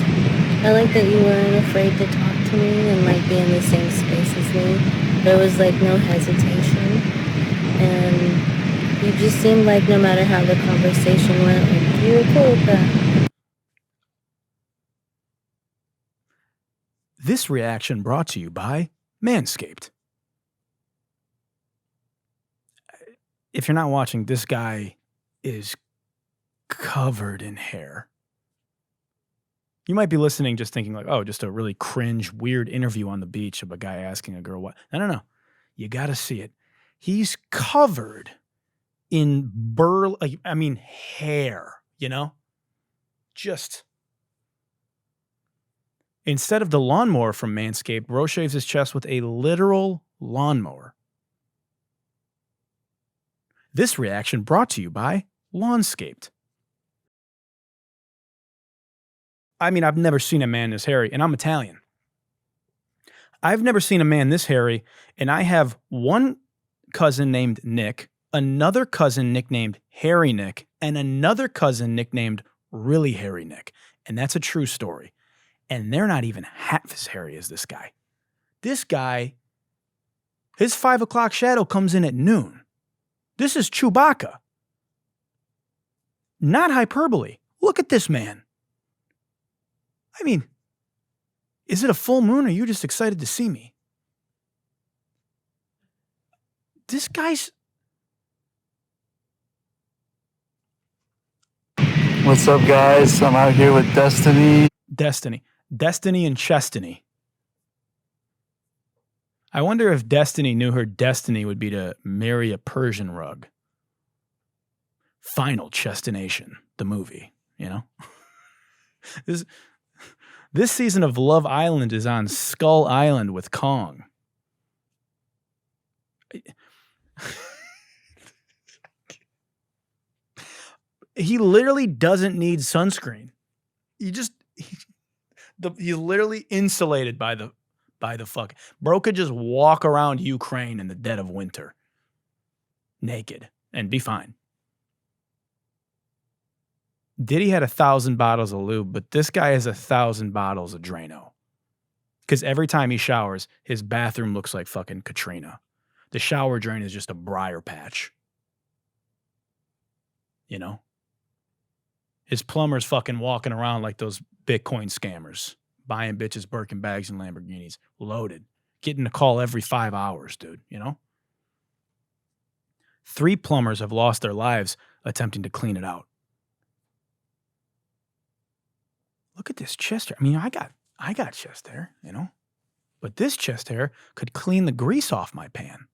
I like that you weren't afraid to talk to me and like be in the same space as me. There was like no hesitation. And you just seemed like no matter how the conversation went, like you were cool with that. This reaction brought to you by Manscaped. If you're not watching, this guy is covered in hair. You might be listening just thinking like, oh, just a really cringe, weird interview on the beach of a guy asking a girl what. No. You got to see it. He's covered in hair, Just. Instead of the lawnmower from Manscaped, Bro shaves his chest with a literal lawnmower. This reaction brought to you by Lawnscaped. I mean, I've never seen a man this hairy, and I'm Italian. I've never seen a man this hairy, and I have one cousin named Nick, another cousin nicknamed Hairy Nick, and another cousin nicknamed Really Hairy Nick. And that's a true story. And they're not even half as hairy as this guy. This guy, his 5 o'clock shadow comes in at noon. This is Chewbacca. Not hyperbole. Look at this man. I mean, is it a full moon or are you just excited to see me? This guy's... What's up, guys? I'm out here with Destiny. Destiny and Chestiny. I wonder if Destiny knew her destiny would be to marry a Persian rug. Final Chestination, the movie, This season of Love Island is on Skull Island with Kong. He literally doesn't need sunscreen. He's literally insulated by the fuck. Bro could just walk around Ukraine in the dead of winter naked and be fine. Diddy had 1,000 bottles of lube, but this guy has 1,000 bottles of Drano. Because every time he showers, his bathroom looks like fucking Katrina. The shower drain is just a briar patch. His plumber's fucking walking around like those Bitcoin scammers, buying bitches Birkin bags and Lamborghinis, loaded, getting a call every 5 hours, dude, 3 plumbers have lost their lives attempting to clean it out. Look at this chest hair. I mean, I got chest hair, But this chest hair could clean the grease off my pan.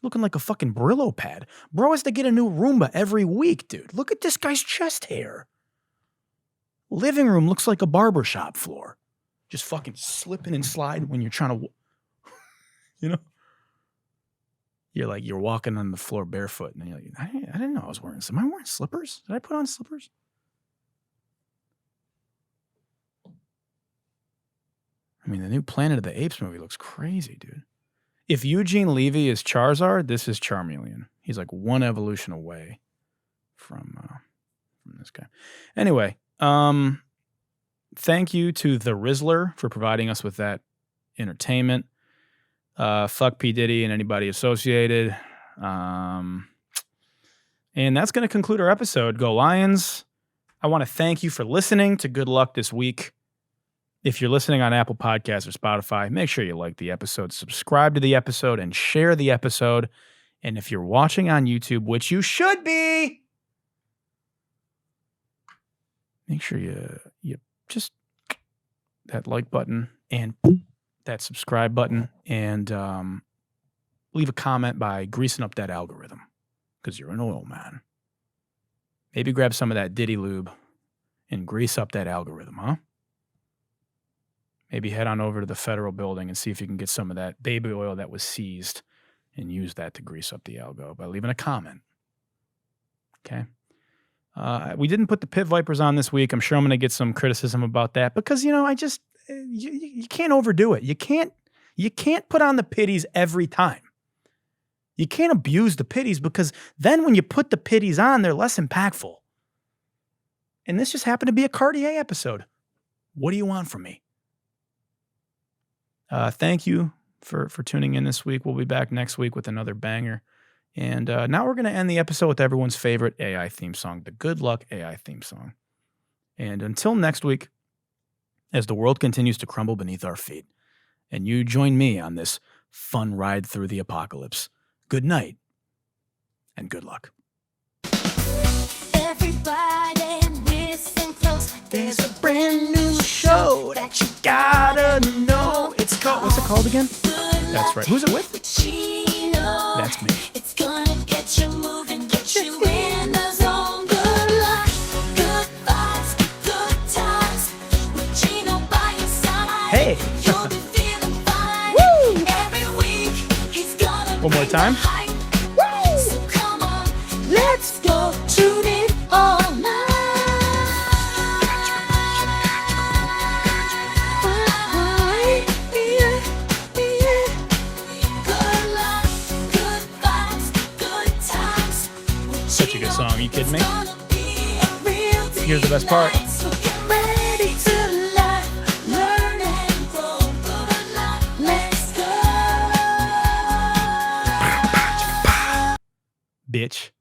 Looking like a fucking Brillo pad. Bro has to get a new Roomba every week, dude. Look at this guy's chest hair. Living room looks like a barbershop floor. Just fucking slipping and sliding when you're trying to, you know? You're walking on the floor barefoot, and you're like, I didn't know I was wearing some. Am I wearing slippers? Did I put on slippers? I mean, the new Planet of the Apes movie looks crazy, dude. If Eugene Levy is Charizard, this is Charmeleon. He's like one evolution away from this guy. Anyway, thank you to the Rizzler for providing us with that entertainment. Fuck P. Diddy and anybody associated. And that's going to conclude our episode. Go Lions. I want to thank you for listening to Good Luck This Week. If you're listening on Apple Podcasts or Spotify, make sure you like the episode, subscribe to the episode, and share the episode. And if you're watching on YouTube, which you should be, make sure you just that like button and that subscribe button, and leave a comment by greasing up that algorithm, because you're an oil man. Maybe grab some of that Diddy lube and grease up that algorithm, huh? Maybe head on over to the federal building and see if you can get some of that baby oil that was seized and use that to grease up the algo by leaving a comment. Okay? We didn't put the Pit Vipers on this week. I'm sure I'm going to get some criticism about that because, you know, you can't overdo it. You can't put on the pitties every time. You can't abuse the pitties, because then when you put the pitties on, they're less impactful. And this just happened to be a Cartier episode. What do you want from me? Thank you for tuning in this week. We'll be back next week with another banger. And now we're going to end the episode with everyone's favorite AI theme song, the Good Luck AI theme song. And until next week, as the world continues to crumble beneath our feet, and you join me on this fun ride through the apocalypse, good night and good luck. Everybody listen close. There's a brand new show that you gotta know. It's called, what's it called again? That's right. Who's it with? Gino. That's me. It's gonna get you moving, get you in the zone. Good luck, good vibes, good times. With Gino by your side. Hey. You'll be feeling fine. Woo! Every week he's gonna one more time. Woo! So come on, let's go. Tune in all night. Such a good song. Are you kidding me? Here's the best part. Bitch.